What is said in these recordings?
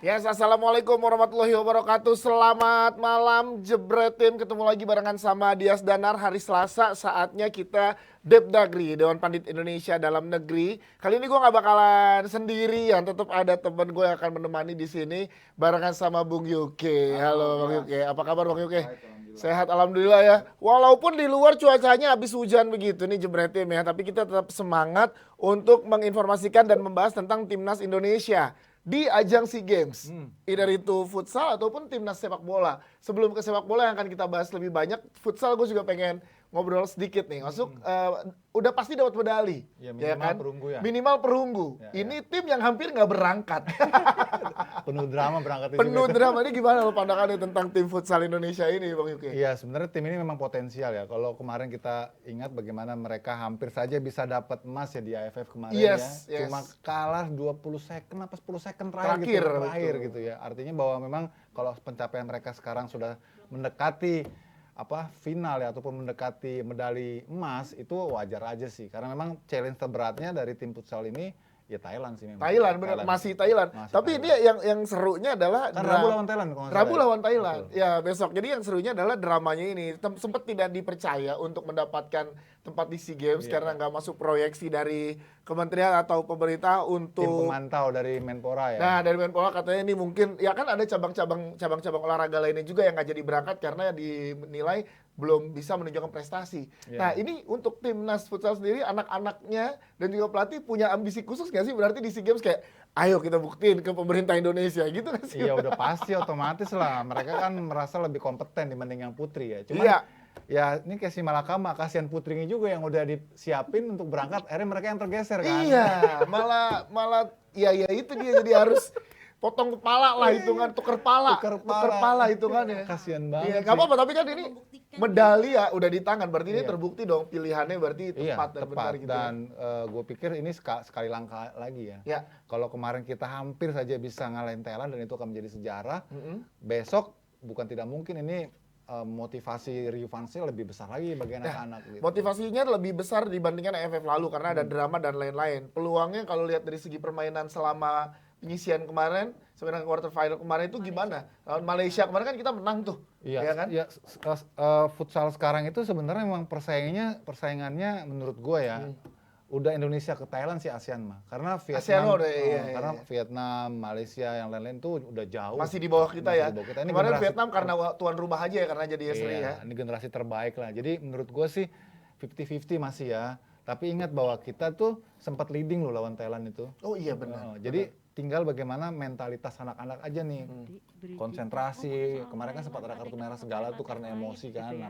Yes, assalamualaikum warahmatullahi wabarakatuh. Selamat malam Jebret Tim. Ketemu lagi barengan sama Dias Danar hari Selasa. Saatnya kita Depdagri, Dewan Pandit Indonesia Dalam Negeri. Kali ini gue nggak bakalan sendirian. Tetap ada teman gue yang akan menemani di sini barengan sama Bung Yuke. Halo Bang Yuke. Apa kabar Bang Yuke? Sehat alhamdulillah ya. Walaupun di luar cuacanya habis hujan begitu nih Jebret Tim ya, tapi kita tetap semangat untuk menginformasikan dan membahas tentang Timnas Indonesia di ajang SEA Games. Either itu futsal ataupun timnas sepak bola. Sebelum ke sepak bola yang akan kita bahas lebih banyak, futsal gue juga pengen ngobrol sedikit nih. Udah pasti dapat medali. Ya, minimal kan? perunggu ya. Minimal perunggu. Ya, Ini tim yang hampir nggak berangkat. Penuh drama berangkat Penuh juga. drama. Ini gimana lo pandangannya tentang tim futsal Indonesia ini Bang Yuki? Iya, sebenarnya tim ini memang potensial ya. Kalau kemarin kita ingat bagaimana mereka hampir saja bisa dapat emas ya di AFF kemarin Yes. Cuma kalah 20 second apa 10 second terakhir gitu ya. Artinya bahwa memang kalau pencapaian mereka sekarang sudah mendekati final ya ataupun mendekati medali emas itu wajar aja sih. Karena memang challenge terberatnya dari tim futsal ini ya Thailand sih memang. Thailand benar, masih Thailand. Tapi ini yang serunya adalah kan Rabu lawan Thailand. Rabu lawan Thailand. Ya besok. Jadi yang serunya adalah dramanya ini. Sempat tidak dipercaya untuk mendapatkan tempat di SEA Games karena nggak masuk proyeksi dari kementerian atau pemerintah untuk tim pemantau dari Menpora ya. Nah, dari Menpora katanya ini mungkin ya kan ada cabang-cabang olahraga lainnya juga yang nggak jadi berangkat karena dinilai belum bisa menunjukkan prestasi. Nah, ini untuk timnas futsal sendiri anak-anaknya dan juga pelatih punya ambisi khusus nggak sih? Berarti di SEA Games kayak ayo kita buktiin ke pemerintah Indonesia gitu nggak sih? Iya udah pasti otomatis lah. Mereka kan merasa lebih kompeten dibanding yang putri ya. Cuma ya ini kayak si Malakama, kasihan putrinya juga yang udah disiapin untuk berangkat, akhirnya mereka yang tergeser kan. Iya, malah ya itu dia jadi harus potong kepala lah hitungan, tuker pala hitungannya. Kasihan banget. Iya, nggak apa-apa tapi kan ini medali ya udah di tangan, berarti ini terbukti dong pilihannya berarti tepat dan benar gitu. Dan gue pikir ini sekali langkah lagi ya. Kalau kemarin kita hampir saja bisa ngalahin Thailand dan itu akan menjadi sejarah, besok bukan tidak mungkin ini motivasi revanche lebih besar lagi bagi anak-anak gitu. Motivasinya lebih besar dibandingkan AFF lalu karena ada drama dan lain-lain. Peluangnya kalau lihat dari segi permainan selama penyisian kemarin, sebenarnya quarter final kemarin itu gimana? Lawan Malaysia kemarin kan kita menang tuh. Iya kan? Ya, futsal sekarang itu sebenarnya memang persaingannya menurut gue ya. Udah Indonesia ke Thailand sih ASEAN mah. Karena Vietnam, karena Vietnam, Malaysia yang lain-lain tuh udah jauh. Masih di bawah kita ya. Ini kemarin Vietnam karena tuan rumah aja ya karena jadi seri ya. Ini generasi terbaik lah. Jadi menurut gue sih 50-50 masih ya. Tapi ingat bahwa kita tuh sempat leading loh lawan Thailand itu. Oh iya benar. Jadi tinggal bagaimana mentalitas anak-anak aja nih. Konsentrasi. Kemarin kan sempat ada kartu merah segala tuh karena emosi kan. Nah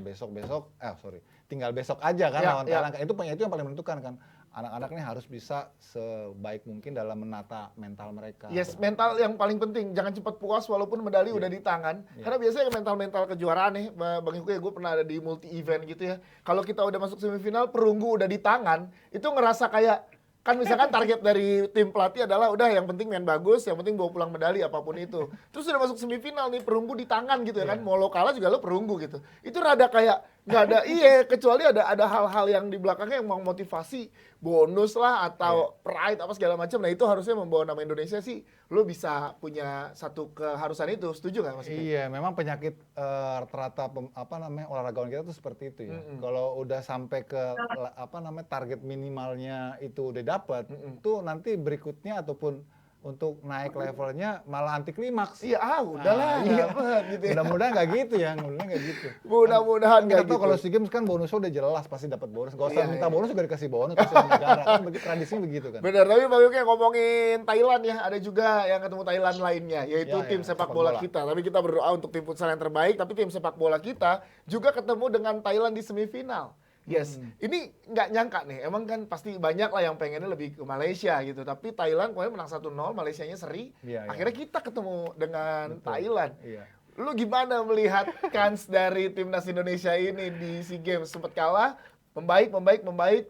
tinggal besok aja kan lawan Thailand. Itu yang paling menentukan kan. Anak-anak ini harus bisa sebaik mungkin dalam menata mental mereka. Yes, mental yang paling penting. Jangan cepat puas walaupun medali udah di tangan. Karena biasanya mental-mental kejuaraan nih, Bang Yuke, gue pernah ada di multi event gitu ya. Kalau kita udah masuk semifinal, perunggu udah di tangan, itu ngerasa kayak kan misalkan target dari tim pelatih adalah udah yang penting main bagus, yang penting bawa pulang medali apapun itu. Terus udah masuk semifinal nih perunggu di tangan gitu ya kan. Mau lo kalah juga lo perunggu gitu. Itu rada kayak nggak ada kecuali ada hal-hal yang di belakangnya yang mau motivasi bonus lah atau pride apa segala macam. Nah itu harusnya membawa nama Indonesia sih lo bisa punya satu keharusan itu. Setuju nggak Mas? Iya, memang penyakit rata-rata olahragawan kita tuh seperti itu ya. Kalau udah sampai ke target minimalnya itu udah dapat, itu nanti berikutnya ataupun untuk naik levelnya malah anti klimaks. Iya, udahlah. Gitu ya. Mudah-mudahan nggak gitu ya, Mudah-mudahan nggak gitu. Kalau SEA Games kan bonusnya udah jelas pasti dapat bonus. Gak usah minta bonus juga dikasih bonus kasih negara kan tradisinya begitu kan. Benar, tapi Bang Yuke ngomongin Thailand ya, ada juga yang ketemu Thailand lainnya yaitu tim sepak bola kita. Tapi kita berdoa untuk tim futsal yang terbaik, tapi tim sepak bola kita juga ketemu dengan Thailand di semifinal. Yes, ini nggak nyangka nih, emang kan pasti banyak lah yang pengennya lebih ke Malaysia gitu. Tapi Thailand kemarin menang 1-0, Malaysianya seri. Akhirnya kita ketemu dengan Thailand. Lu gimana melihat kans dari timnas Indonesia ini di SEA Games? Sempat kalah, membaik,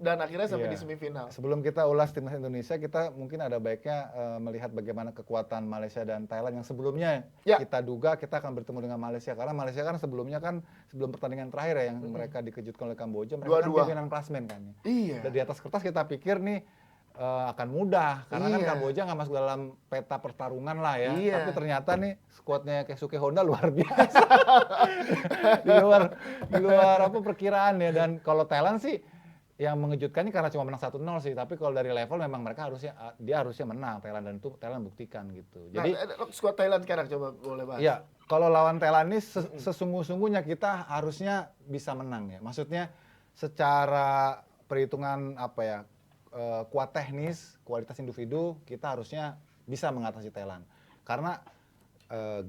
dan akhirnya sampai di semifinal. Sebelum kita ulas timnas Indonesia, kita mungkin ada baiknya melihat bagaimana kekuatan Malaysia dan Thailand yang sebelumnya kita duga kita akan bertemu dengan Malaysia. Karena Malaysia kan sebelum pertandingan terakhir ya yang mereka dikejutkan oleh Kamboja, mereka kan pimpinan klasmen kan. Iya. Dan di atas kertas kita pikir nih akan mudah karena kan Iya. Kamboja nggak masuk dalam peta pertarungan lah ya. Iya. Tapi ternyata nih skuadnya Keisuke Honda luar biasa. di luar apa perkiraan ya. Dan kalau Thailand sih yang mengejutkan ini karena cuma menang 1-0 sih. Tapi kalau dari level memang mereka harusnya menang Thailand, dan itu Thailand buktikan gitu. Jadi skuad Thailand sekarang coba boleh bahas. ya, kalau lawan Thailand ini sesungguh-sungguhnya kita harusnya bisa menang ya. Maksudnya secara perhitungan apa ya, kuat teknis, kualitas individu, kita harusnya bisa mengatasi Thailand. Karena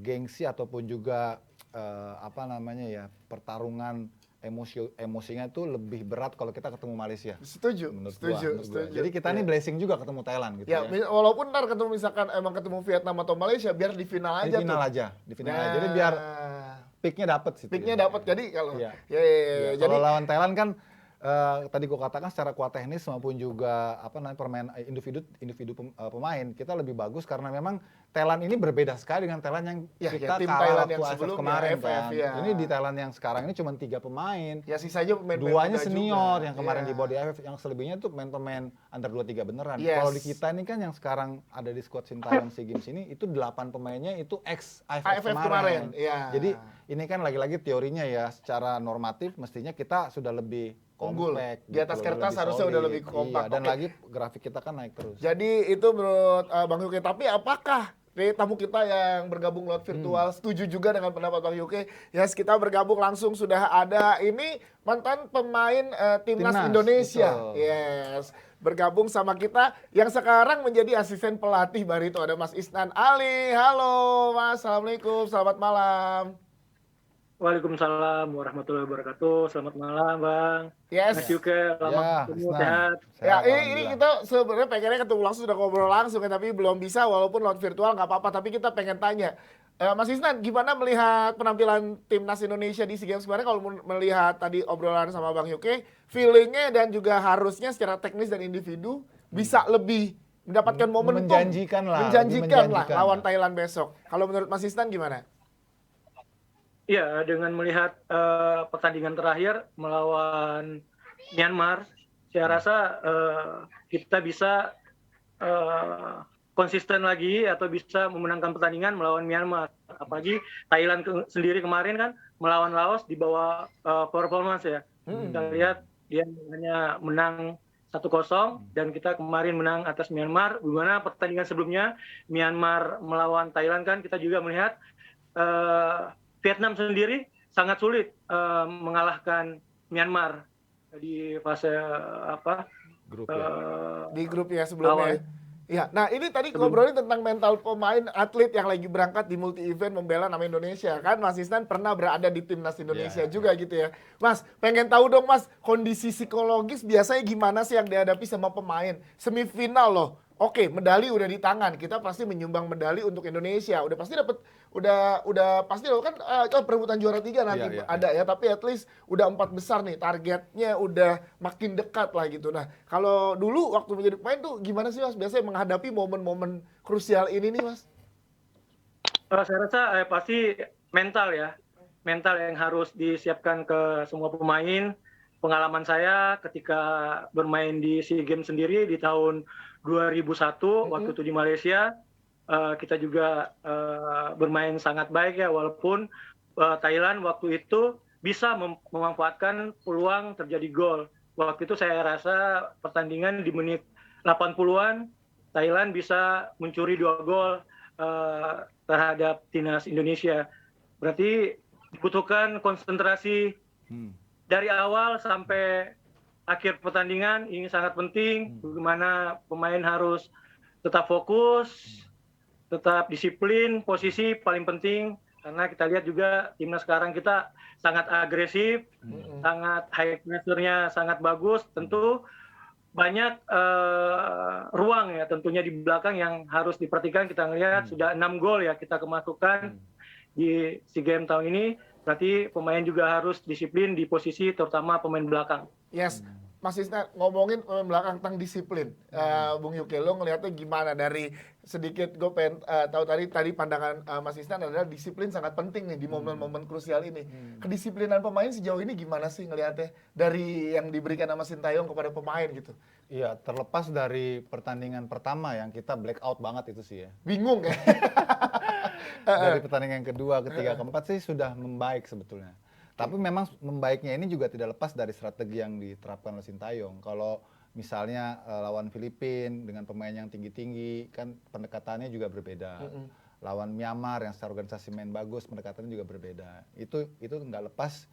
gengsi ataupun juga apa namanya ya, pertarungan emosinya itu lebih berat kalau kita ketemu Malaysia. Setuju, Menurut setuju, gua. setuju. Jadi kita Iya. nih blessing juga ketemu Thailand gitu Ya, ya. walaupun ntar ketemu misalkan emang ketemu Vietnam atau Malaysia, biar di final aja Di final tuh. aja, di final aja. Nah, Jadi biar picknya dapet sih. picknya dapat. Jadi kalau Iya. ya, Ya, jadi kalau lawan Thailand kan tadi gue katakan secara kuat teknis maupun juga apa namanya individu pemain kita lebih bagus karena memang Thailand ini berbeda sekali dengan Thailand yang Ya, kita ya, tim kalah Thailand waktu yang AFF sebelumnya, kemarin AFF, kan. ya. Ini di Thailand yang sekarang ini cuma 3 pemain. ya sisanya pemain Duanya muda senior juga. yang kemarin Iya. di bawah di AFF, yang selebihnya tuh pemain-pemain under 23 beneran. Yes. Kalau di kita ini kan yang sekarang ada di squad Sintayong SEA Games ini itu 8 pemainnya itu ex AFF kemarin. Iya. Jadi ini kan lagi-lagi teorinya ya, secara normatif mestinya kita sudah lebih Unggul. compact, Di atas gitu, kertas lebih harusnya udah solid. lebih kompak. Iya, dan Oke. lagi grafik kita kan naik terus. Jadi itu menurut Bang Yuke. Tapi apakah tamu kita yang bergabung lewat virtual setuju juga dengan pendapat Bang Yuke? Yes, kita bergabung langsung sudah ada ini mantan pemain Timnas Indonesia. betul. Yes, bergabung sama kita yang sekarang menjadi asisten pelatih Barito. Ada Mas Isnan Ali. Halo Mas, Assalamualaikum, selamat malam. Waalaikumsalam warahmatullahi wabarakatuh. Selamat malam, Bang. Yes. Mas Yuke, selamat Ya, ketemu, Isnan. sehat. Ya, ini Alhamdulillah. kita sebenarnya pengennya ketemu langsung, sudah ngobrol langsung ya, tapi belum bisa walaupun lewat virtual nggak apa-apa. Tapi kita pengen tanya, Mas Isnan, gimana melihat penampilan Timnas Indonesia di SEA Games kemarin? Kalau melihat tadi obrolan sama Bang Yuke, feelingnya dan juga harusnya secara teknis dan individu bisa lebih mendapatkan momentum. Menjanjikan lah, Menjanjikan lebih lah menjanjikan lawan lah. Thailand besok. Kalau menurut Mas Isnan gimana? Iya, dengan melihat pertandingan terakhir melawan Myanmar, saya rasa kita bisa konsisten lagi atau bisa memenangkan pertandingan melawan Myanmar. Apalagi Thailand sendiri kemarin kan melawan Laos di bawah performance ya. Kita lihat dia hanya menang 1-0 dan kita kemarin menang atas Myanmar. Gimana pertandingan sebelumnya Myanmar melawan Thailand kan kita juga melihat Vietnam sendiri sangat sulit mengalahkan Myanmar di fase Grup ya. Di grupnya sebelumnya. Awal. Ya, nah ini tadi ngobrolin tentang mental pemain atlet yang lagi berangkat di multi event membela nama Indonesia kan. Mas Isnan pernah berada di Timnas Indonesia Ya. juga gitu ya. Mas, pengen tahu dong Mas, kondisi psikologis biasanya gimana sih yang dihadapi sama pemain? Semifinal loh. Oke, medali udah di tangan. Kita pasti menyumbang medali untuk Indonesia. Udah pasti dapat udah pasti loh kan perebutan juara 3 nanti Iya, iya, ada ya, tapi at least udah 4 besar nih, targetnya udah makin dekat lah gitu. Nah, kalau dulu waktu menjadi pemain tuh gimana sih Mas biasanya menghadapi momen-momen krusial ini nih Mas? Saya rasa pasti mental ya, mental yang harus disiapkan ke semua pemain. Pengalaman saya ketika bermain di SEA Games sendiri di tahun 2001 waktu itu di Malaysia, kita juga bermain sangat baik ya, walaupun Thailand waktu itu bisa memanfaatkan peluang terjadi gol. Waktu itu saya rasa pertandingan di menit 80-an Thailand bisa mencuri 2 gol terhadap Timnas Indonesia. Berarti dibutuhkan konsentrasi dari awal sampai akhir pertandingan. Ini sangat penting, bagaimana pemain harus tetap fokus, tetap disiplin, posisi paling penting. Karena kita lihat juga timnas sekarang kita sangat agresif, sangat high pressure-nya sangat bagus. Tentu banyak ruang ya tentunya di belakang yang harus diperhatikan. Kita ngelihat sudah 6 gol ya kita kemasukan di SEA Games tahun ini. Berarti pemain juga harus disiplin di posisi terutama pemain belakang. Yes. Mas Isna ngomongin belakang tentang disiplin. Bung Yuke, lo ngelihatnya gimana dari sedikit gue pengen tahu tadi pandangan Mas Isna adalah disiplin sangat penting nih di momen-momen krusial ini. Kedisiplinan pemain sejauh ini gimana sih ngelihatnya dari yang diberikan sama Sintayong kepada pemain gitu? Iya, terlepas dari pertandingan pertama yang kita black out banget itu sih ya. Bingung ya? Dari pertandingan kedua, ketiga, keempat sih sudah membaik sebetulnya. Tapi memang membaiknya ini juga tidak lepas dari strategi yang diterapkan oleh Sintayong. Kalau misalnya lawan Filipina dengan pemain yang tinggi-tinggi, kan pendekatannya juga berbeda. Lawan Myanmar yang secara organisasi main bagus, pendekatannya juga berbeda. Itu nggak lepas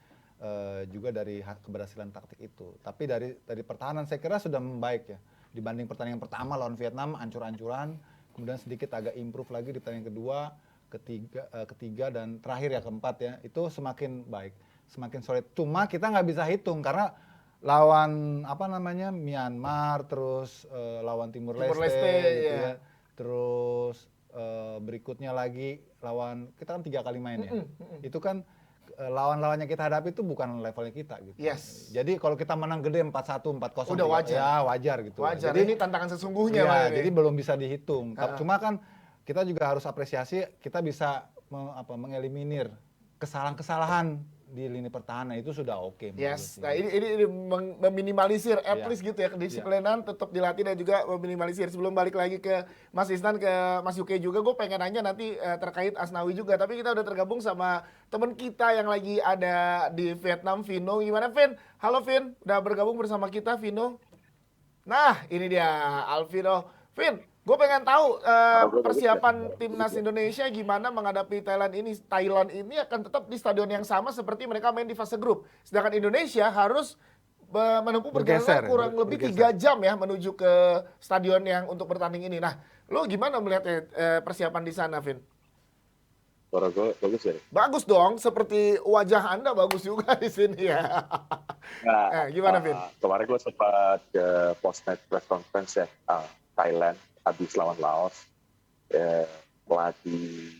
juga dari keberhasilan taktik itu. Tapi dari pertahanan saya kira sudah membaik ya. Dibanding pertandingan pertama lawan Vietnam, ancur-ancuran, kemudian sedikit agak improve lagi di pertandingan kedua, ketiga dan terakhir ya keempat ya, itu semakin baik, semakin solid. Cuma kita nggak bisa hitung karena lawan Myanmar, terus lawan Timur Leste gitu ya. Terus berikutnya lagi lawan kita kan 3 kali main ya. Itu kan lawan-lawannya kita hadapi itu bukan levelnya kita gitu. Yes. Jadi kalau kita menang gede 4-1, 4-0 udah wajar. Ya wajar gitu. Wajar. Jadi ini tantangan sesungguhnya. Ya, jadi belum bisa dihitung. Cuma kan kita juga harus apresiasi kita bisa mengeliminir kesalahan-kesalahan di lini pertahanan itu sudah oke. Yes, nah ini meminimalisir at Iya. least gitu ya, kedisiplinan tetap dilatih dan juga meminimalisir. Sebelum balik lagi ke Mas Isnan, ke Mas Yuke juga, gue pengen nanya nanti terkait Asnawi juga. Tapi kita udah tergabung sama teman kita yang lagi ada di Vietnam, Vino. Gimana Vin? Halo Vin, udah bergabung bersama kita Vino. Nah ini dia Alvino. Vin, gue pengen tahu persiapan timnas Indonesia gimana menghadapi Thailand ini akan tetap di stadion yang sama seperti mereka main di fase grup. Sedangkan Indonesia harus menempuh perjalanan kurang lebih 3 jam ya menuju ke stadion yang untuk bertanding ini. Nah, lo gimana melihat persiapan di sana, Vin? Suara gue bagus ya? Bagus dong, seperti wajah Anda bagus juga di sini ya. Nah, gimana, Vin? Kemarin gue sempat ke post-match press conference ya, Thailand habis lawan Laos. Pelatih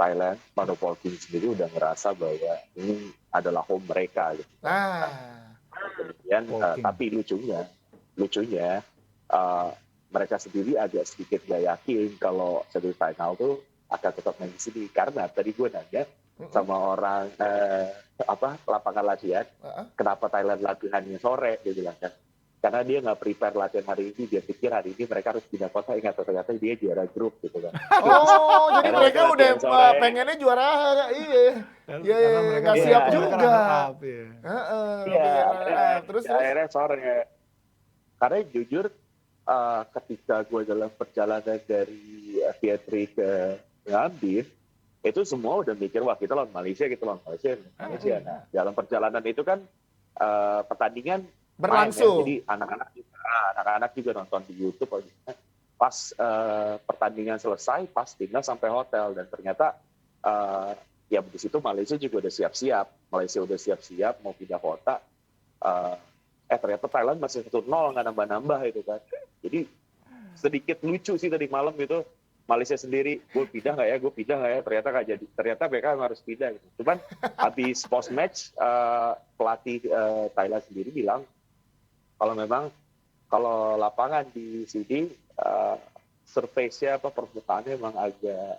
Thailand, Manopo King sendiri udah ngerasa bahwa ini adalah home mereka gitu. Kemudian tapi lucunya mereka sendiri agak sedikit gak yakin kalau semifinal tuh akan tetap main di sini, karena tadi gue nanya sama orang lapangan latihan, kenapa Thailand latihannya sore, dia bilang kan karena dia nggak prepare latihan hari ini, dia pikir hari ini mereka harus pindah kota, ternyata dia juara grup gitu kan. Oh, jadi mereka udah pengennya juara, iya, nggak siap juga. Terus akhirnya sore. Karena jujur, ketika gue dalam perjalanan dari Vietri ke Ngambil, itu semua udah mikir, wah kita lawan Malaysia. Nah, dalam perjalanan itu kan pertandingan berlangsung. Jadi anak-anak juga nonton di YouTube. Pas pertandingan selesai, pas tinggal sampai hotel, dan ternyata ya di situ Malaysia juga udah siap-siap mau pindah kota. Ternyata Thailand masih 1-0, nggak nambah-nambah itu kan. Jadi sedikit lucu sih tadi malam itu, Malaysia sendiri, gue pindah nggak ya, ternyata nggak jadi. Ternyata mereka harus pindah gitu. Cuman habis post match pelatih Thailand sendiri bilang kalau lapangan di sini surface-nya permukaannya memang agak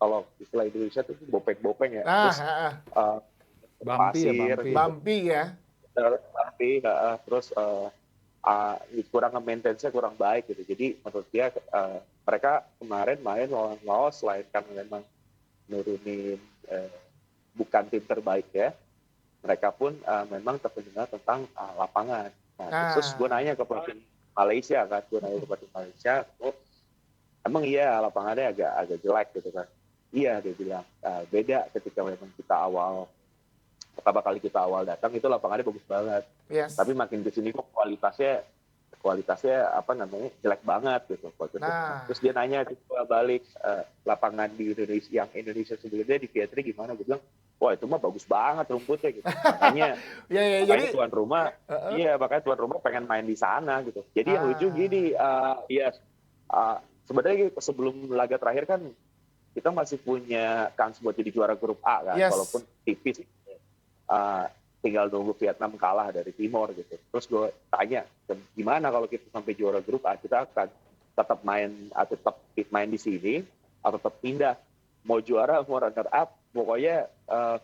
kalau istilah Indonesia tuh bopeng-bopeng ya. Terus bumpy ya. Terus kurang maintenance-nya kurang baik gitu. Jadi menurut dia mereka kemarin main lawan Laos, selain karena memang nurunin bukan tim terbaik ya, mereka pun memang terkendala tentang lapangan. Nah, terus gue nanya ke pelatih Malaysia kan, emang iya lapangannya agak jelek gitu kan. Iya, dia bilang beda ketika memang pertama kali kita awal datang itu lapangannya bagus banget. Yes. Tapi makin kesini kok kualitasnya jelek banget gitu. Terus dia nanya balik lapangan di Indonesia sebelumnya di Vietri gimana? Gue bilang, wah itu mah bagus banget rumputnya gitu. Makanya jadi tuan rumah, makanya tuan rumah pengen main di sana gitu. Jadi yang lucu gini, sebenarnya sebelum laga terakhir kan kita masih punya kans buat jadi juara grup A kan, walaupun tipis. tinggal nunggu Vietnam kalah dari Timor gitu. Terus gue tanya, gimana kalau kita sampai juara grup A, kita akan tetap main di sini atau tetap pindah, mau juara mau runner up, pokoknya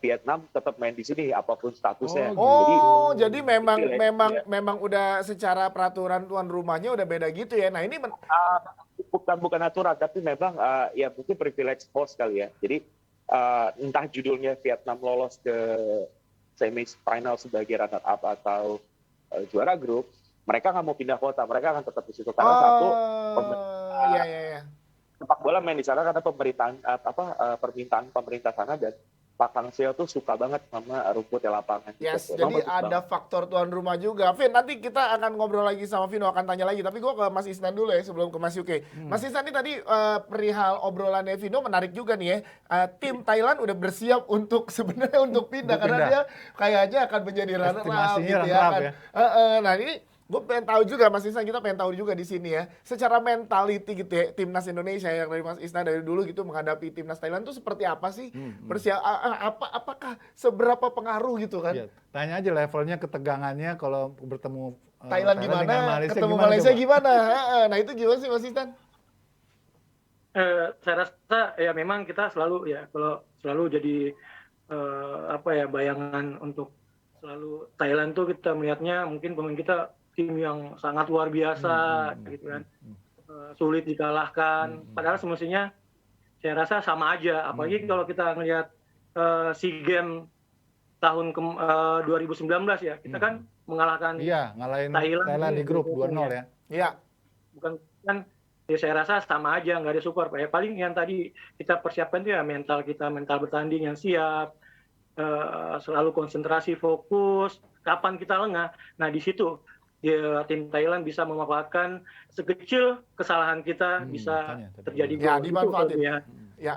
Vietnam tetap main di sini apapun statusnya. Oh, jadi memang Jadi, memang udah secara peraturan tuan rumahnya udah beda gitu ya. Nah, ini bukan aturan, tapi memang ya mungkin privilege host kali ya. Jadi entah judulnya Vietnam lolos ke semi-final sebagai runner up atau juara grup, mereka nggak mau pindah kota, mereka akan tetap di situ karena satu iya. sepak bola main di sana karena permintaan pemerintah sana, dan Pak Kang Seo tuh suka banget sama rumput di lapangan. Yes, gitu. jadi Bagus ada banget. faktor tuan rumah juga. Vin, nanti kita akan ngobrol lagi sama Vino, akan tanya lagi. Tapi gue ke Mas Isnan dulu ya sebelum ke Mas Yuke. Mas Isnan ini tadi perihal obrolannya Vino menarik juga nih ya. Tim Thailand udah bersiap untuk sebenarnya untuk pindah karena dia kayaknya akan menjadi runner up Estimasinya gitu ya runner up kan. Nah ini gue pengen tahu juga Mas Isnan, kita pengen tahu juga di sini ya. Secara mentality gitu ya, timnas Indonesia yang dari Mas Isnan dari dulu gitu menghadapi timnas Thailand tuh seperti apa sih? Apakah seberapa pengaruh gitu kan? Iya, tanya aja levelnya ketegangannya kalau bertemu Thailand gimana, dengan Malaysia ketemu gimana Malaysia coba? gimana? Nah itu gimana sih Mas Isnan? Saya rasa ya memang kita selalu ya kalau selalu jadi bayangan untuk selalu Thailand tuh kita melihatnya mungkin pemain kita tim yang sangat luar biasa gitu kan, sulit dikalahkan. Padahal semestinya saya rasa sama aja, apalagi kalau kita ngelihat SEA Games tahun 2019 ya, kita kan mengalahkan Iya, ngalahin Thailand Thailand di grup 2-0 ya. Iya. bukan kan ya saya rasa sama aja, nggak ada super ya, paling yang tadi kita persiapkan tuh ya mental kita, mental bertanding yang siap, selalu konsentrasi, fokus, kapan kita lengah, nah di situ ya, tim Thailand bisa memanfaatkan sekecil kesalahan kita bisa makanya tadi. terjadi Ya, gol. dimanfaatin. Itu, ya. Ya.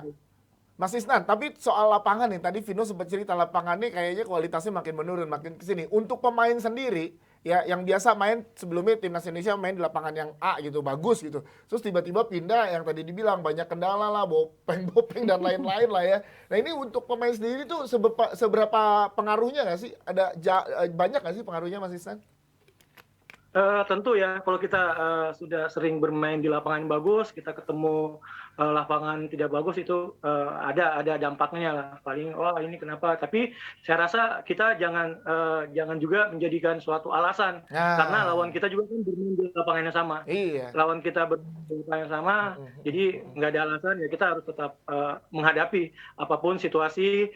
Mas Isnan, tapi soal lapangan nih, tadi Vino sempat cerita lapangan nih kayaknya kualitasnya makin menurun, makin kesini. Untuk pemain sendiri, ya yang biasa main sebelumnya timnas Indonesia main di lapangan yang A gitu, bagus gitu. Terus tiba-tiba pindah yang tadi dibilang banyak kendala lah, bopeng dan lain-lain lah ya. Nah ini untuk pemain sendiri tuh seberapa pengaruhnya nggak sih? Banyak nggak sih pengaruhnya Mas Isnan? Tentu ya, kalau kita sudah sering bermain di lapangan yang bagus, kita ketemu lapangan tidak bagus, itu ada dampaknya lah. Paling ini kenapa? Tapi saya rasa kita jangan juga menjadikan suatu alasan, karena lawan kita juga kan bermain di lapangan yang sama. Iya. Lawan kita bermain di lapangan yang sama, jadi nggak ada alasan ya, kita harus tetap menghadapi apapun situasi,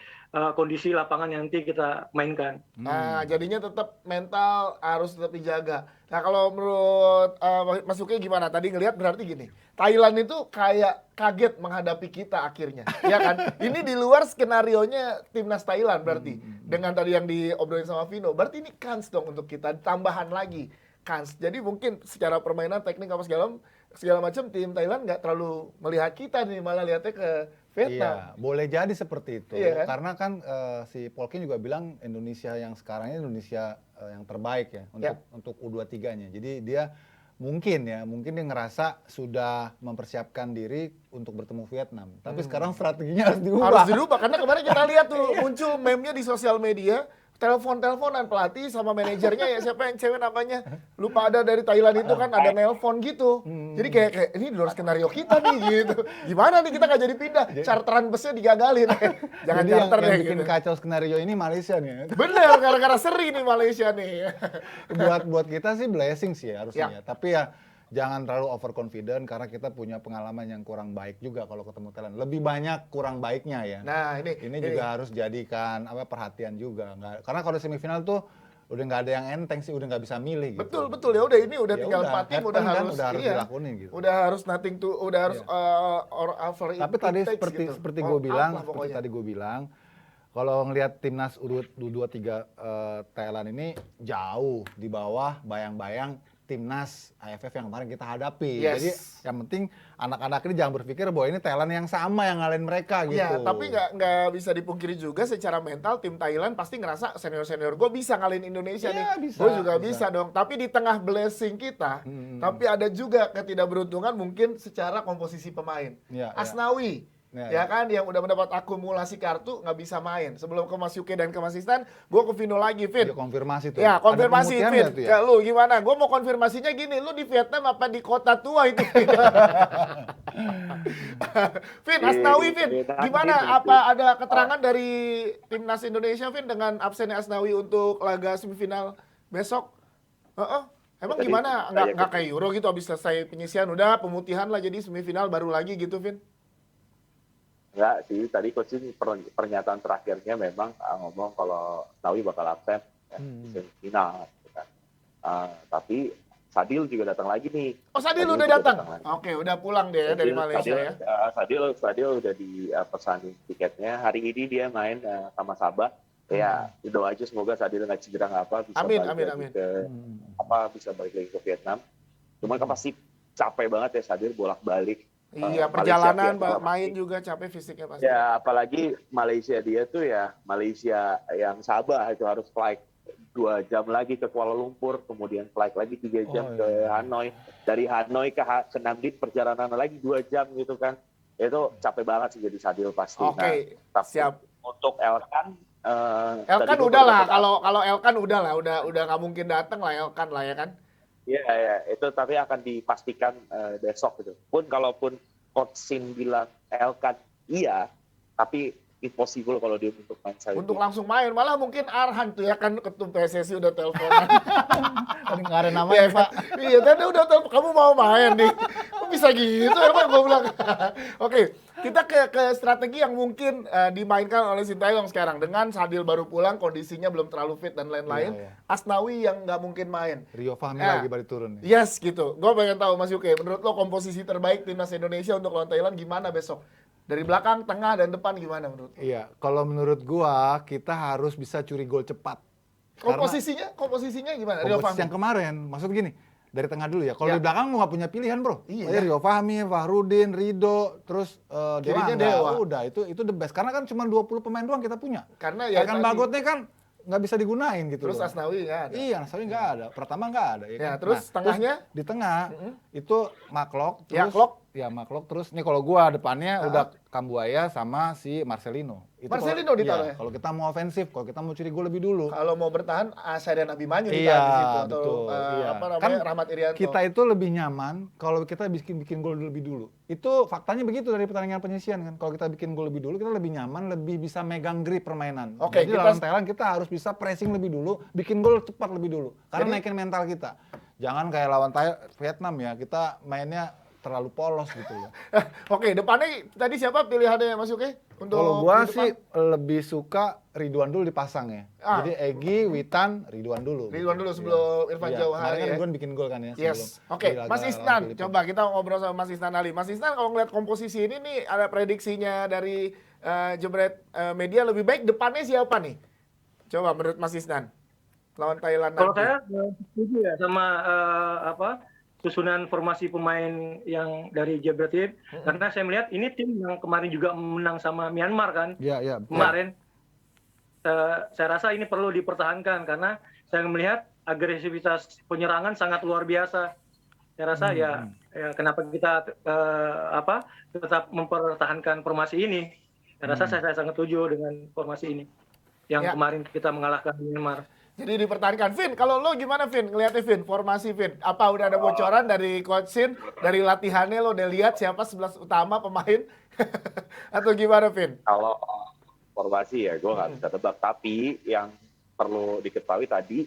kondisi lapangan yang nanti kita mainkan. Nah, jadinya tetap mental harus tetap dijaga. Nah, kalau menurut Mas Uke gimana? Tadi ngelihat berarti gini, Thailand itu kayak kaget menghadapi kita akhirnya, ya kan? Ini di luar skenarionya timnas Thailand berarti. Dengan tadi yang diobrolin sama Vino, berarti ini kans dong untuk kita, tambahan lagi kans. Jadi mungkin secara permainan, teknik apa segala macam tim Thailand nggak terlalu melihat kita nih, malah lihatnya ke Vietnam. Iya, boleh jadi seperti itu. Iya kan? Karena kan si Polkin juga bilang Indonesia yang sekarang ini Indonesia yang terbaik ya untuk U23-nya. Jadi dia mungkin dia ngerasa sudah mempersiapkan diri untuk bertemu Vietnam. Tapi sekarang strateginya harus diubah. Harus dirubah karena kemarin kita lihat tuh muncul meme-nya di sosial media, teleponan pelatih sama manajernya ya, siapa yang cewek namanya lupa, ada dari Thailand itu kan ada nelpon gitu. Jadi kayak ini di luar skenario kita nih gitu. Gimana nih kita nggak jadi pindah? Charteran busnya digagalin. Jangan Jadi charter yang deh bikin gitu. kacau skenario ini Malaysia nih. Bener, gara-gara seri nih Malaysia nih. buat kita sih blessing sih ya, harusnya Ya. ya. Tapi ya jangan terlalu overconfident karena kita punya pengalaman yang kurang baik juga kalau ketemu Thailand. Lebih banyak kurang baiknya ya. Nah ini juga harus jadikan perhatian juga. Karena kalau semifinal tuh udah nggak ada yang enteng sih, udah nggak bisa milih gitu. betul ya udah ini udah Ya tinggal udah, 4 tim happen udah kan, harus dilakuin gitu. Udah harus nothing to, udah harus or over it Tapi tadi takes gitu. seperti All gue bilang, out lah seperti pokoknya. tadi gue bilang, kalau ngelihat timnas U23 Thailand ini jauh di bawah bayang-bayang timnas AFF yang kemarin kita hadapi. Yes. Jadi yang penting anak-anak ini jangan berpikir bahwa ini Thailand yang sama yang ngalahin mereka gitu. Ya, tapi nggak bisa dipungkiri juga secara mental tim Thailand pasti ngerasa senior gue bisa ngalahin Indonesia Iya, nih. bisa, Gue juga bisa. bisa dong. Tapi di tengah blessing kita, tapi ada juga ketidakberuntungan mungkin secara komposisi pemain. Iya, iya. Asnawi Ya kan, yang udah mendapat akumulasi kartu nggak bisa main. Sebelum ke Mas Yuke dan ke Mas Istan, gue ke Vino lagi, Vin. Dia konfirmasi tuh. Ya, konfirmasi, Ada pemutihan Vin. nggak tuh ya? Ke lu gimana? Gue mau konfirmasinya gini, lu di Vietnam apa di kota tua itu? Vin, Asnawi, Vin. Gimana? Apa ada keterangan dari Timnas Indonesia, Vin, dengan absennya Asnawi untuk laga semifinal besok? Heeh. Emang Tadi gimana? saya Nggak kayak Euro gitu, habis selesai penyisian, udah pemutihan lah jadi semifinal baru lagi gitu, Vin? Enggak sih, tadi coach ini pernyataan terakhirnya memang ngomong kalau Nawi bakal absen di semifinal. Gitu kan. Tapi Sadil juga datang lagi nih. Oh, Sadil udah juga datang? lagi. Oke, udah pulang dia ya dari Malaysia ya? Sadil udah dipesanin tiketnya. Hari ini dia main sama Sabah. Ya, doa aja semoga Sadil nggak cedera apa bisa Amin, balik amin, lagi ke bisa balik lagi ke Vietnam. Cuman kan pasti capek banget ya Sadil bolak-balik. Iya, Malaysia, perjalanan Vietnam. main juga capek fisiknya pasti. Ya, apalagi Malaysia dia tuh ya Malaysia yang Sabah itu harus flight 2 jam lagi ke Kuala Lumpur, kemudian flight lagi 3 jam ke Hanoi. Dari Hanoi ke Namdin perjalanan lagi 2 jam gitu kan. Itu capek banget sih jadi Sadil pasti. Oke, Nah, tapi siap. untuk Elkan Elkan tadi gua udah lah, baru kalau Elkan udah lah, udah nggak mungkin datang lah Elkan lah ya kan. Iya, ya, itu tapi akan dipastikan besok gitu. Kalaupun Coach Sin bilang Elkan iya, tapi impossible kalau dia untuk main saya. Untuk langsung main, malah mungkin Arhan tuh ya kan ketum PSSI udah teleponan. Tadi nggak ada namanya, Iya, Pak. Iya, tadi udah telepon, kamu mau main nih. Kok bisa gitu emang gue bilang. Oke, kita ke strategi yang mungkin dimainkan oleh Sintayong sekarang. Dengan Sadil baru pulang, kondisinya belum terlalu fit dan lain-lain. Iya, iya. Asnawi yang nggak mungkin main. Rio Fahmi Ya. lagi balik turun nih. Yes, gitu. Gue pengen tahu Mas Yuke, menurut lo komposisi terbaik timnas Indonesia untuk lawan Thailand gimana besok? Dari belakang, tengah, dan depan gimana menurut lo? Iya, kalau menurut gua kita harus bisa curi gol cepat. Komposisinya gimana? Rio Komposisi Fahmi. yang kemarin, maksud gini, dari tengah dulu ya. Kalau Ya. di belakang gua nggak punya pilihan, bro. Iya. Rio Fahmi, Fahrudin, Rido, terus Kirinya Dewa. Dewa. Udah, itu the best. Karena kan cuma 20 pemain doang kita punya. Karena ya Kan tadi. Bagotnya kan nggak bisa digunain gitu. Terus loh. Asnawi nggak ada. Iya, Asnawi nggak ada. Pertama nggak ada. Ya, kan? terus tengahnya? Di tengah itu Maklok. Ya, Terus, Klok. Ya, Maklok. Terus nih kalau gua depannya udah Kambuaya sama si Marcelino. Itu Marcelino ditaruh ya? Kalau kita mau ofensif, kalau kita mau curi gol lebih dulu. Kalau mau bertahan, Asa dan Abimanyu Iya, ditahan di situ atau betul. Iya. apa namanya Kan Rahmat Irianto. Kita itu lebih nyaman kalau kita bikin gol lebih dulu. Itu faktanya begitu dari pertandingan penyisian kan. Kalau kita bikin gol lebih dulu, kita lebih nyaman, lebih bisa megang grip permainan. Oke, Jadi kita- lawan Thailand kita harus bisa pressing lebih dulu, bikin gol cepat lebih dulu. Karena naikin mental kita. Jangan kayak lawan Vietnam ya, kita mainnya terlalu polos gitu loh. Oke, depannya tadi siapa pilihannya Mas Yuke? Untuk Kalau gua di depan? sih lebih suka Ridwan dulu dipasang ya. Ah. Jadi Egy, Witan, Ridwan dulu. Ridwan dulu sebelum Irfan Iya. Jauhari Kemarin kan ya. Ridwan bikin gol kan ya. Yes. sebelum Oke, di laga Mas lawan Isnan, Filipina. coba kita ngobrol sama Mas Isnan Ali. Mas Isnan kalau ngeliat komposisi ini nih ada prediksinya dari Jebret Media lebih baik depannya siapa nih? Coba menurut Mas Isnan. Lawan Thailand Kalau nanti. saya setuju ya sama susunan formasi pemain yang dari Jebret Team, karena saya melihat ini tim yang kemarin juga menang sama Myanmar kan Iya, iya. kemarin. Saya rasa ini perlu dipertahankan karena saya melihat agresivitas penyerangan sangat luar biasa. Saya rasa ya kenapa kita tetap mempertahankan formasi ini. Saya rasa saya sangat setuju dengan formasi ini yang Ya. kemarin kita mengalahkan Myanmar. Jadi dipertahankan. Vin, kalau lo gimana Vin? Ngeliatnya Vin, formasi Vin. Apa udah ada bocoran dari Coach Sin? Dari latihannya lo udah lihat siapa 11 utama pemain? Atau gimana Vin? Kalau formasi ya gue nggak bisa tebak, tapi yang perlu diketahui tadi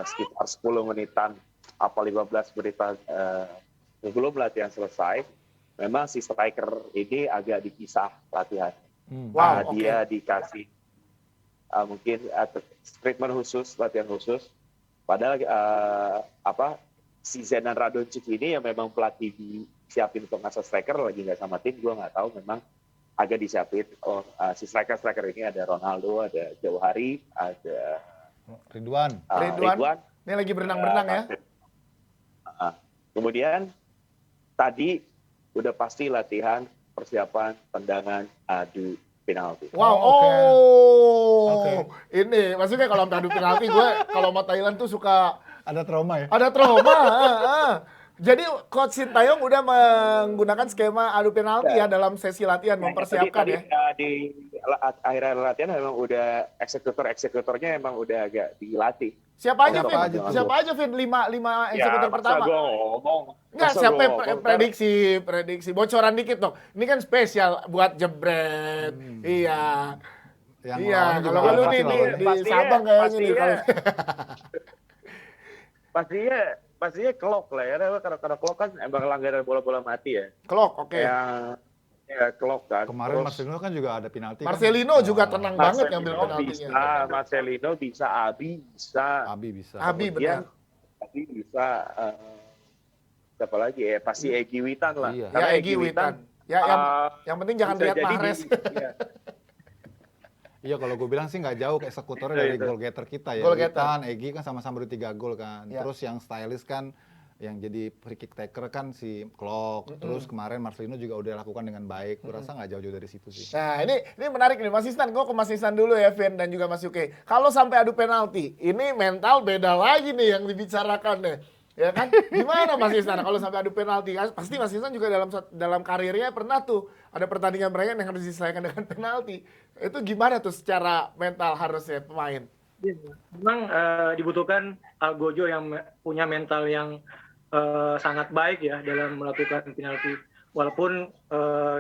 sekitar 10 menitan apa 15 menitan sebelum latihan selesai, memang si striker ini agak dipisah latihan. Wow, oke. Dia dikasih mungkin treatment khusus, latihan khusus. Padahal si Zenan Radonjic ini yang memang pelatih disiapin untuk ngasah striker lagi nggak sama tim, gue nggak tahu, memang agak disiapin. Si striker ini ada Ronaldo, ada Jauhari, ada Ridwan. Ridwan. Ini lagi berenang-berenang ya. Kemudian tadi udah pasti latihan persiapan tendangan adu penalti. Wow, Oke. Ini maksudnya kalau sampai adu penalti gue kalau sama Thailand tuh suka Ada trauma ya? ada trauma. Jadi Coach Sintayong udah menggunakan skema adu penalti ya dalam sesi latihan mempersiapkan ya. Di akhir latihan memang udah eksekutornya emang udah agak dilatih. Siapa aja, Siapa Vin? aja tuh? Siapa aja, Vin? Lima eksekutor pertama. Gue ngomong. Enggak, Masa siapa gua yang ngomong, prediksi. Bocoran dikit dong. Ini kan spesial buat jebret. Iya. Yang Iya, lawan juga kalau lu pasti nih lawan. di Sabang kayaknya nih kalau pastinya kelok lah ya. Karena kelok kan emang langganan bola-bola mati ya. Klok, oke. Ya kelok kan. Kemarin Terus Marcelino kan juga ada penalti. Marcelino kan? juga tenang banget ngambil penaltinya. Marcelino bisa, Abi bisa. Abi bisa. Abi Kemudian benar. Abi bisa. Siapa lagi ya? Pasti Egy Witan lah. Iya. Karena Ya Egy Witan. Ya yang penting jangan bisa lihat jadi Mahrez. iya. Iya, kalau gue bilang sih nggak jauh ke eksekutornya dari Itu. goal getter kita ya. Goal getter. Witan, Egy kan sama-sama udah 3 gol kan. Ya. Terus yang stylish kan yang jadi free kick taker kan si Klok. Terus kemarin Marcelino juga udah lakukan dengan baik. Gue rasa nggak jauh-jauh dari situ sih. Nah ini menarik nih Mas Isnan, gue ke Mas Isnan dulu ya Vin dan juga Mas Yuke. Kalau sampai adu penalti, ini mental beda lagi nih yang dibicarakan deh. Ya kan? Gimana Mas Isnan kalau sampai adu penalti? Pasti Mas Isnan juga dalam karirnya pernah tuh ada pertandingan mereka yang harus diselesaikan dengan penalti. Itu gimana tuh secara mental harusnya pemain? Memang dibutuhkan Algojo yang punya mental yang sangat baik ya dalam melakukan penalti. Walaupun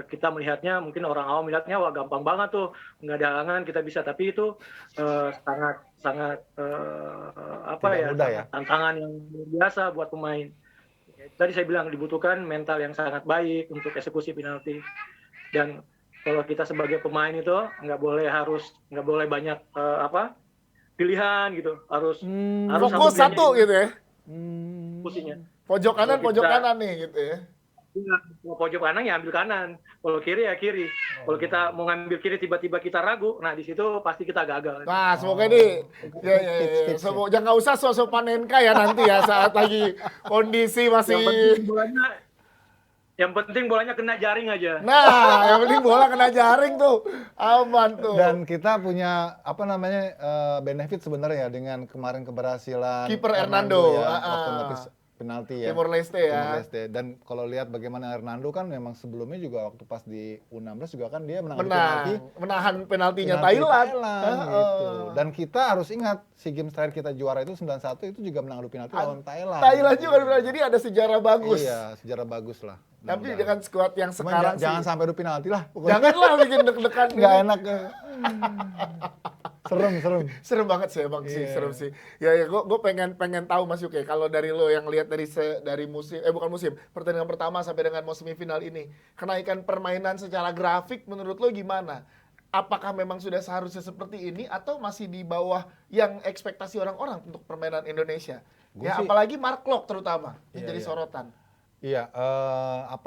kita melihatnya, mungkin orang awam melihatnya wah gampang banget tuh, nggak ada halangan kita bisa, tapi itu sangat Tidak mudah ya. tantangan yang luar biasa buat pemain. Tadi saya bilang dibutuhkan mental yang sangat baik untuk eksekusi penalti. Dan kalau kita sebagai pemain itu nggak boleh banyak pilihan gitu, harus Fokus satu gitu ya. posisinya. Pojok kanan, Kalau pojok kita- kanan nih gitu ya. Mau pojok kanan ya ambil kanan, kalau kiri ya kiri. Kalau kita mau ngambil kiri tiba-tiba kita ragu, nah di situ pasti kita gagal. Nah, semoga nih, ya. Semoga jangan usah sosok Panenka ya nanti ya saat lagi kondisi masih. Yang penting bolanya kena jaring aja. Nah, yang penting bola kena jaring tuh, aman tuh. Dan kita punya benefit sebenarnya dengan kemarin keberhasilan Kiper Hernando, ya, waktu menepis penalti ya. Timor Leste ya. Timor Leste. Dan kalau lihat bagaimana Hernando kan memang sebelumnya juga waktu pas di U16 juga kan dia penalti. Menahan penaltinya Penalti Thailand. gitu. Dan kita harus ingat SEA Games terakhir kita juara itu 91 itu juga menang adu penalti lawan Thailand. Thailand juga jadi ada sejarah bagus. Iya, sejarah bagus lah. Tapi dengan skuad yang Cuman sekarang jangan sih, sampai adu penalti lah. Pokoknya janganlah bikin deg-degan. nggak enak. Serem. Serem banget sih emang sih, serem sih. Ya gue pengen tahu Mas Yuke, kalau dari lo yang lihat dari musim, pertandingan pertama sampai dengan mau semifinal ini, kenaikan permainan secara grafik menurut lo gimana? Apakah memang sudah seharusnya seperti ini atau masih di bawah yang ekspektasi orang-orang untuk permainan Indonesia? Gua sih- apalagi Mark Klok terutama yang Iya, jadi iya. sorotan. Iya,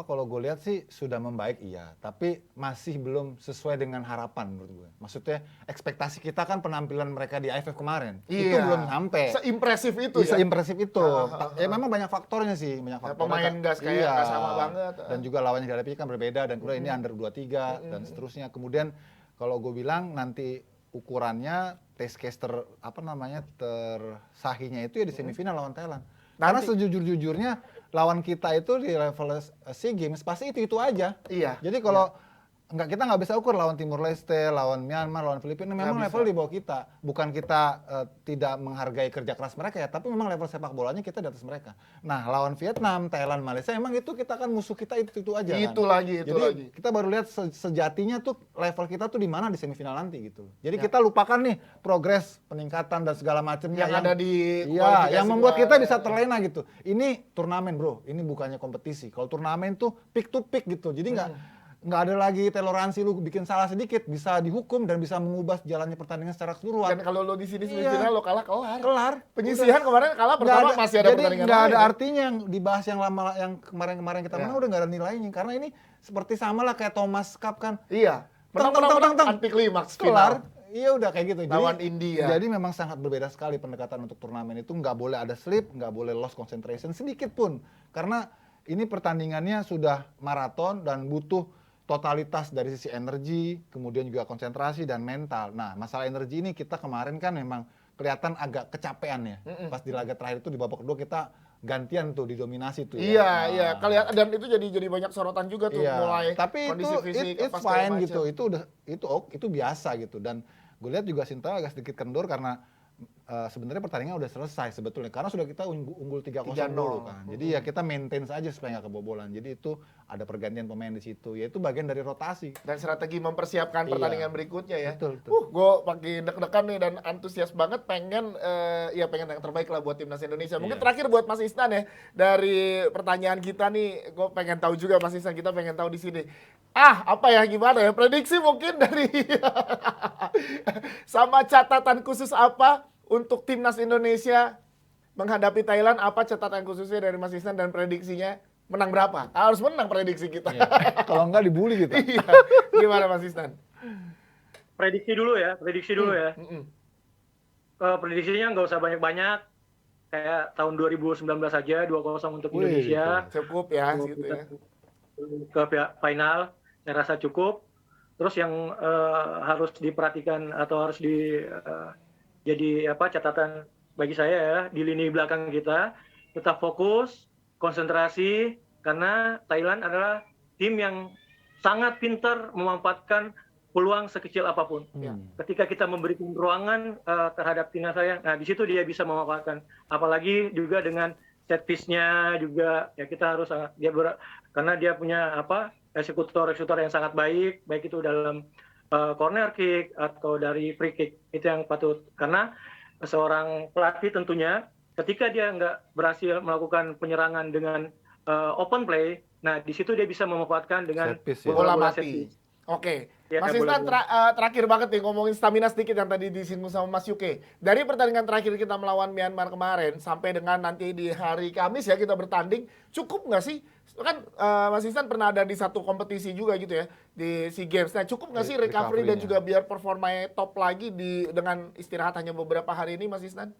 kalau gue lihat sih sudah membaik iya, tapi masih belum sesuai dengan harapan menurut gue. Maksudnya ekspektasi kita kan penampilan mereka di AFF kemarin itu belum sampai. Seimpresif itu ya. Seimpresif itu. Ya memang banyak faktornya sih, banyak faktor. pemain gas kayak nggak sama banget. Dan juga lawannya dihadapi kan berbeda dan kemudian ini under 23 dan seterusnya. Kemudian kalau gue bilang nanti ukurannya test case tersahinya itu ya di semifinal lawan Thailand. Karena sejujur-jujurnya lawan kita itu di level SEA Games pasti itu aja. Iya. Jadi kalau kita nggak bisa ukur lawan Timor Leste, lawan Myanmar, lawan Filipina, memang level di bawah kita. Bukan kita tidak menghargai kerja keras mereka ya, tapi memang level sepak bolanya kita di atas mereka. Nah, lawan Vietnam, Thailand, Malaysia, emang itu kita kan musuh kita itu aja kan. Itu lagi. Jadi kita baru lihat sejatinya tuh level kita tuh di mana di semifinal nanti gitu. Jadi kita lupakan nih progres, peningkatan dan segala macamnya yang ada di iya, kualifikasi yang membuat dua. kita bisa terlena gitu. Ini turnamen bro, ini bukannya kompetisi. Kalau turnamen tuh pick to pick gitu. Jadi nggak ada lagi toleransi lu bikin salah sedikit bisa dihukum dan bisa mengubah jalannya pertandingan secara keseluruhan. Dan kalau lo di sini semifinal lo kalah kelar. Kelar. Penyisihan kemarin kalah pertama masih ada jadi pertandingan nggak lain. ada artinya yang dibahas yang lama yang kemarin kita menang udah nggak ada nilainya karena ini seperti sama lah kayak Thomas Cup kan. Iya. Teng, Menang teng. anti klimaks Kelar. final. Iya udah kayak gitu. Lawan India. Jadi memang sangat berbeda sekali pendekatan untuk turnamen itu nggak boleh ada slip, nggak boleh lost concentration sedikit pun karena ini pertandingannya sudah maraton dan butuh totalitas dari sisi energi, kemudian juga konsentrasi dan mental. Nah, masalah energi ini kita kemarin kan memang kelihatan agak kecapean ya. Pas di laga terakhir itu di babak kedua kita gantian tuh didominasi tuh. Iya, ya. iya. Kalian dan itu jadi banyak sorotan juga tuh Iya. mulai Tapi kondisi itu fisik it's apa segala fine macam. gitu. Itu biasa gitu. Dan gue lihat juga Sintayong agak sedikit kendor karena sebenarnya pertandingan udah selesai sebetulnya karena sudah kita unggul 3-0 dulu kan. Jadi ya kita maintain saja supaya nggak kebobolan. Jadi itu ada pergantian pemain di situ. Ya itu bagian dari rotasi. Dan strategi mempersiapkan Iya. pertandingan berikutnya ya. Betul. Gue makin deg-degan nih dan antusias banget pengen pengen yang terbaik lah buat timnas Indonesia. Mungkin Iya. terakhir buat Mas Isnan ya, dari pertanyaan kita nih, gue pengen tahu juga Mas Isnan, kita pengen tahu di sini. Apa ya gimana ya, prediksi mungkin dari sama catatan khusus apa untuk timnas Indonesia menghadapi Thailand, apa catatan khususnya dari Mas Isnan dan prediksinya? Menang berapa? Harus menang prediksi kita. Iya. Kalau nggak dibully kita. Iya. Gimana Mas Isnan? Prediksi dulu ya. Mm-mm. Prediksinya nggak usah banyak-banyak. Kayak tahun 2019 aja 2-0 untuk Wih, Indonesia. Cukup ya gitu ya. Ke final, saya rasa cukup. Terus yang harus diperhatikan atau harus jadi catatan bagi saya ya, di lini belakang kita tetap fokus, konsentrasi, karena Thailand adalah tim yang sangat pintar memanfaatkan peluang sekecil apapun. Ketika kita memberikan ruangan terhadap timnas saya, nah di situ dia bisa memanfaatkan. Apalagi juga dengan set piece-nya juga ya kita harus karena dia punya eksekutor yang sangat baik itu dalam corner kick atau dari free kick, itu yang patut, karena seorang pelatih tentunya ketika dia nggak berhasil melakukan penyerangan dengan open play, nah di situ dia bisa memanfaatkan dengan Set piece ya. Bola bola set mati. piece. Oke, Ya, Mas bola Isnan bola. terakhir banget nih ngomongin stamina sedikit yang tadi disinggung sama Mas Yuke. Dari pertandingan terakhir kita melawan Myanmar kemarin sampai dengan nanti di hari Kamis ya kita bertanding, cukup nggak sih? Kan Mas Isnan pernah ada di satu kompetisi juga gitu ya di SEA Games. Nah cukup nggak sih recovery dan Recovery-nya. juga biar performanya top lagi dengan istirahat hanya beberapa hari ini Mas Isnan?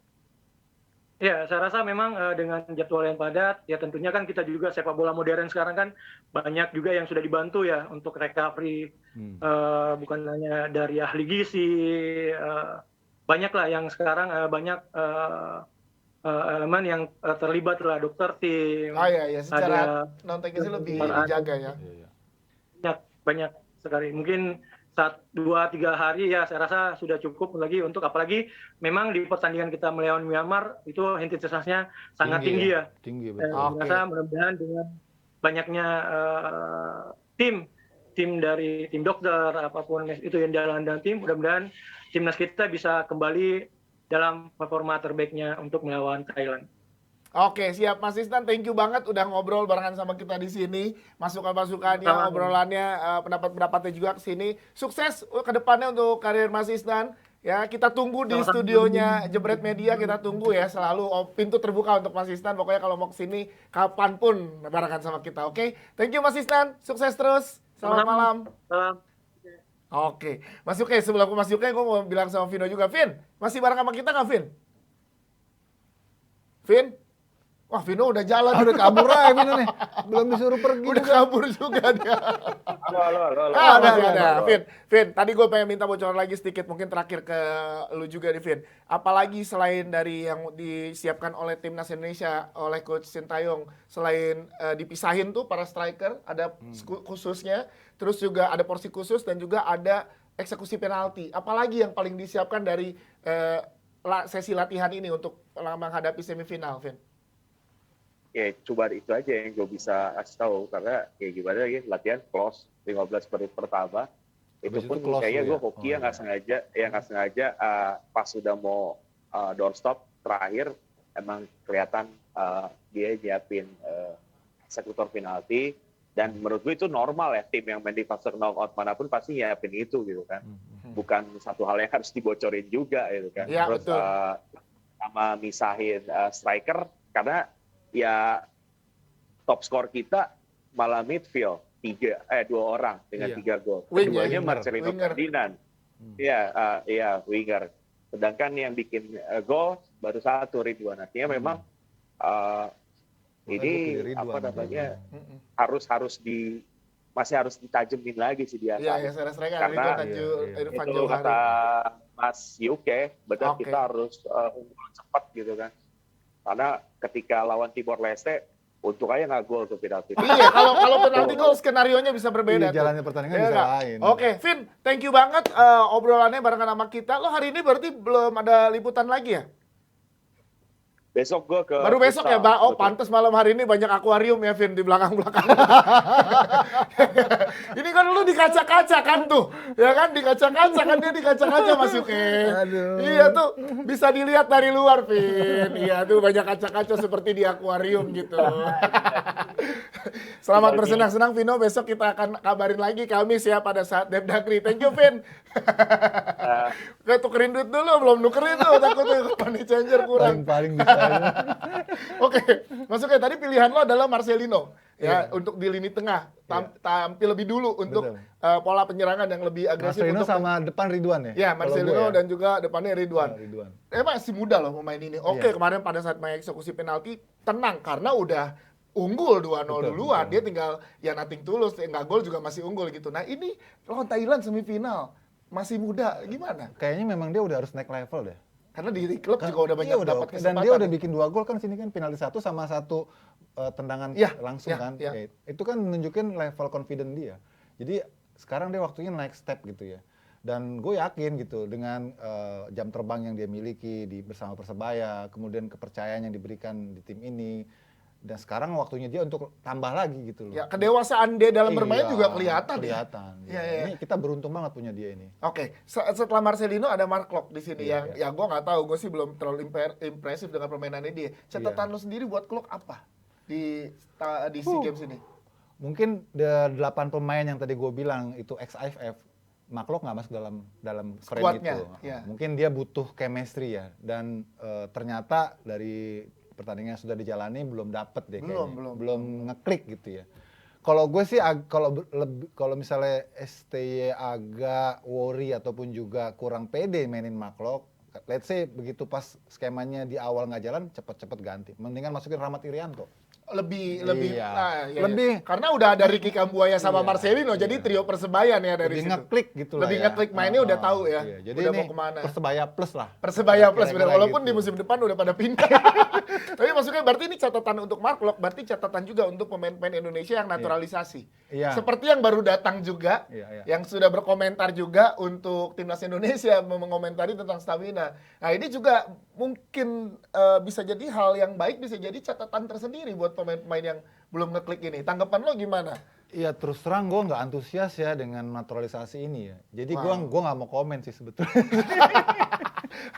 Ya, saya rasa memang dengan jadwal yang padat, ya tentunya kan kita juga sepak bola modern sekarang kan banyak juga yang sudah dibantu ya untuk recovery, bukan hanya dari ahli gizi, banyak lah yang sekarang banyak elemen yang terlibat lah, dokter tim, Iya, secara ada non teknisnya lebih ada- dijaga ya. banyak sekali. Mungkin 2-3 hari ya saya rasa sudah cukup lagi untuk, apalagi memang di pertandingan kita melawan Myanmar itu intensitasnya sangat tinggi ya. Tinggi Saya betul. Oke. rasa mudah-mudahan dengan banyaknya tim dari tim dokter apapun itu yang jalan dan tim, mudah-mudahan timnas kita bisa kembali dalam performa terbaiknya untuk melawan Thailand. Oke, siap Mas Isnan, thank you banget udah ngobrol barengan sama kita di sini. Masukan-masukannya, Sama-sama. obrolannya, pendapat-pendapatnya juga ke sini. Sukses ke depannya untuk karir Mas Isnan. Ya, kita tunggu di Sama-sama. studionya Jebret Media, kita tunggu ya selalu pintu terbuka untuk Mas Isnan. Pokoknya kalau mau ke sini kapanpun barengan sama kita. Oke, thank you Mas Isnan. Sukses terus. Selamat Sama-sama. malam. Salam. Oke, Mas Yuke, sebelum aku Mas Yuke, gue mau bilang sama Vino juga. Vin, masih bareng sama kita nggak Vin? Vin? Wah, Vino udah jalan. Udah kabur aja Vino nih. Belum disuruh pergi Udah juga. kabur juga dia. Halo. Udah. Vin, tadi gue pengen minta bocoran lagi sedikit, mungkin terakhir ke lu juga nih, Vin. Apalagi selain dari yang disiapkan oleh timnas Indonesia, oleh Coach Sintayong, selain dipisahin tuh para striker, ada khususnya, terus juga ada porsi khusus dan juga ada eksekusi penalti. Apalagi yang paling disiapkan dari sesi latihan ini untuk menghadapi semifinal, Vin? Ya coba itu aja yang gue bisa kasih tahu, karena ya gimana lagi latihan close 15 menit pertama itu Habis pun itu close kayaknya tuh ya? gue hoki ya nggak sengaja pas sudah mau doorstop terakhir emang kelihatan dia nyiapin eksekutor penalti, dan menurut gue itu normal ya, tim yang main di fase knockout manapun pasti nyiapin itu gitu kan, bukan satu hal yang harus dibocorin juga gitu kan. Ya, Terus betul. sama misahin striker, karena ya top skor kita malah midfield 2 orang dengan Iya. 3 gol. Wing, Keduanya ya, Marcelino winger. Ferdinand. Iya, winger. Sedangkan yang bikin gol baru 1 Ridwan. Artinya memang Makanya ini gua pilih Ridwan. apa namanya masih harus ditajemin lagi sih dia. Iya, saya rasa kan Karena Irfan itu Jauhari. kata Mas Yuke, betul Oke. kita harus unggul cepat gitu kan. Karena ketika lawan Timor Leste, untung aja nggak gol tuh penalti. Iya, kalau penalti gol skenarionya bisa berbeda. Iya, jalannya pertandingan Iya bisa nggak? lain. Oke, Vin, thank you banget obrolannya barengan sama kita. Lo hari ini berarti belum ada liputan lagi ya? Besok gue ke Baru besok ya, futsal. Oh, Betul. pantes malam hari ini banyak akuarium ya, Vin, di belakang-belakang. Ini kan lu di kaca-kaca kan tuh. Ya kan, di kaca-kaca kan, dia di kaca-kaca Mas Yuke. Aduh. Iya tuh, bisa dilihat dari luar, Vin. Iya tuh, banyak kaca-kaca seperti di akuarium gitu. Selamat bersenang-senang, Vino. Besok kita akan kabarin lagi Kamis ya pada saat Depdagri. Thank you, Vin. Kayak tukerin duit dulu, belum nukerin tuh. Takutnya money changer kurang. Paling bisa. Oke, masuknya tadi pilihan lo adalah Marcelino ya untuk di lini tengah tampil lebih dulu untuk pola penyerangan yang lebih agresif. Marcelino untuk sama depan Ridwan ya? ya Kalau Marcelino gue ya. dan juga depannya Ridwan. Ridwan. Masih muda loh pemain ini. Oke, kemarin pada saat mengeksekusi penalti tenang karena udah unggul 2-0 duluan. Dia tinggal ya nothing tulus, nggak gol juga masih unggul gitu. Nah ini lawan Thailand semifinal masih muda, gimana? Kayaknya memang dia udah harus naik level deh. Karena di klub juga udah banyak Iya, dapat kesempatan. dan dia udah bikin 2 gol kan sini kan, penalti 1 sama 1 tendangan langsung kan. Iya. Ya, itu kan nunjukin level confident dia. Jadi sekarang dia waktunya naik step gitu ya. Dan gue yakin gitu dengan jam terbang yang dia miliki bersama Persebaya, kemudian kepercayaan yang diberikan di tim ini. Dan sekarang waktunya dia untuk tambah lagi gitu loh. Ya, kedewasaan dia dalam bermain Iya, juga kelihatan. Kelihatan. Ya. Ini kita beruntung banget punya dia ini. Oke, setelah Marcelino ada Mark Klok di sini Iya, ya gue nggak tahu, gue sih belum terlalu impresif dengan permainannya dia. Catatan lo sendiri buat Klok apa di SEA Games ini? Mungkin 8 pemain yang tadi gue bilang itu ex-AFF, Mark nggak masuk dalam frame Squadnya, itu. iya. Mungkin dia butuh chemistry ya, dan ternyata dari pertandingan yang sudah dijalani belum dapet deh kayaknya. Belum ngeklik gitu ya. Kalau gue sih kalau misalnya STY agak worry ataupun juga kurang pede mainin Mark, let's say begitu pas skemanya di awal nggak jalan, cepet-cepet ganti. Mendingan masukin Rahmat Irianto. Lebih Iya. iya. Lebih. Karena udah ada Ricky Kambuaya sama Iya, Marcelino, jadi trio Persebaya nih ya dari Lebih situ. ngeklik gitu lah. Lebih ya. ngeklik mainnya udah tahu ya. Iya. Jadi udah ini mau kemana. Persebaya plus lah. Persebaya plus bener, Kira-kira walaupun gitu. di musim depan udah pada pindah. Tapi maksudnya berarti ini catatan untuk Mark Klok, berarti catatan juga untuk pemain-pemain Indonesia yang naturalisasi. Iya. Seperti yang baru datang juga, Iya. yang sudah berkomentar juga untuk timnas Indonesia mengomentari tentang stamina. Nah ini juga mungkin bisa jadi hal yang baik, bisa jadi catatan tersendiri buat pemain-pemain yang belum ngeklik ini. Tanggapan lo gimana? Iya, terus terang gue nggak antusias ya dengan naturalisasi ini ya. Jadi gue nggak mau komen sih sebetulnya.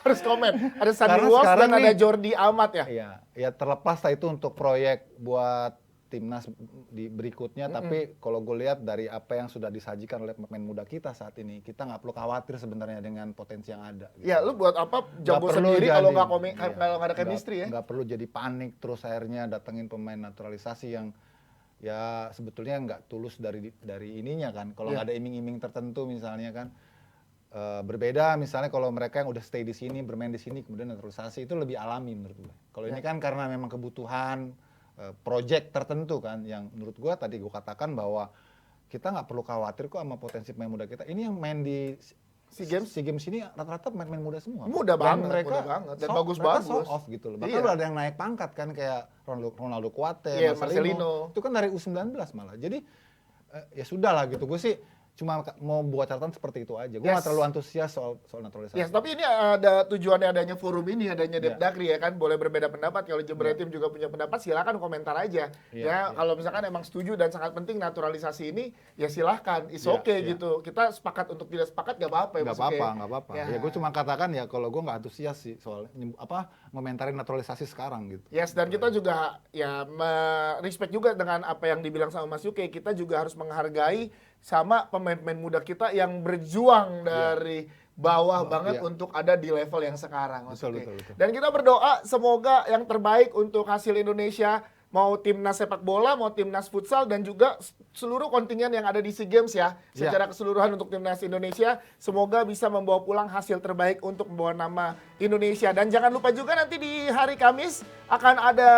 Harus komen. Ada Sandy Karena Walsh dan sekarang ada nih- Jordi Amat ya. Iya, ya terlepas lah itu untuk proyek buat timnas di berikutnya. Tapi kalau gue lihat dari apa yang sudah disajikan oleh pemain muda kita saat ini, kita nggak perlu khawatir sebenarnya dengan potensi yang ada. Gitu. Ya lu buat apa jago Nggak perlu sendiri kalau jadi- nggak iya, kalau nggak ada chemistry ya? Nggak perlu jadi panik terus akhirnya datengin pemain naturalisasi yang ya sebetulnya nggak tulus dari ininya kan. Kalau nggak ada iming-iming tertentu misalnya kan. Berbeda misalnya kalau mereka yang udah stay di sini, bermain di sini, kemudian naturalisasi itu lebih alami menurut gue. Kalau ini kan karena memang kebutuhan project tertentu kan, yang menurut gue tadi gue katakan bahwa kita nggak perlu khawatir kok sama potensi pemain muda kita. Ini yang main di SEA Games? SEA Games ini rata-rata pemain muda semua. Muda Dan banget, mereka muda banget. Dan mereka bagus-bagus. show off gitu loh. Bahkan Iya. udah ada yang naik pangkat kan kayak Ronaldo Kuate, Iya, Marcelino. Itu kan dari U19 malah. Jadi ya sudah lah gitu. Gue sih cuma mau buat catatan seperti itu aja. Gue nggak terlalu antusias soal naturalisasi. Ya, tapi ini ada tujuannya adanya forum ini, adanya Depdagri ya kan, boleh berbeda pendapat. Kalau Jebret Tim juga punya pendapat, silakan komentar aja. Kalau misalkan emang setuju dan sangat penting naturalisasi ini, ya silahkan, is okay gitu. Kita sepakat untuk tidak sepakat gak apa-apa ya. Nggak apa-apa. Ya. Ya gue cuma katakan ya kalau gue nggak antusias sih soal ngomentarin naturalisasi sekarang gitu. Yes, dan kita juga ya respect juga dengan apa yang dibilang sama Mas Yuke. Kita juga harus menghargai sama pemain-pemain muda kita yang berjuang dari bawah banget untuk ada di level yang sekarang. Mas Betul, Yuke. betul. Dan kita berdoa semoga yang terbaik untuk hasil Indonesia, mau timnas sepak bola, mau timnas futsal, dan juga seluruh kontingen yang ada di SEA Games ya. Secara keseluruhan untuk timnas Indonesia, semoga bisa membawa pulang hasil terbaik untuk membawa nama Indonesia. Dan jangan lupa juga nanti di hari Kamis akan ada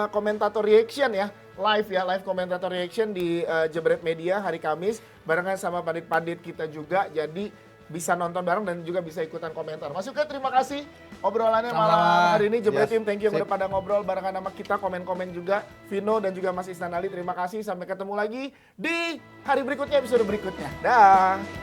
komentator reaction ya. Live komentator reaction di Jebret Media hari Kamis. Barengan sama pandit-pandit kita juga. Jadi bisa nonton bareng dan juga bisa ikutan komentar. Mas Yuka, terima kasih obrolannya Sama-sama. malam hari ini. Jebret Yes, Team, thank you yang sip. udah pada ngobrol barengan sama kita, komen-komen juga. Vino dan juga Mas Isnan Ali, terima kasih. Sampai ketemu lagi di hari berikutnya, episode berikutnya. Dah.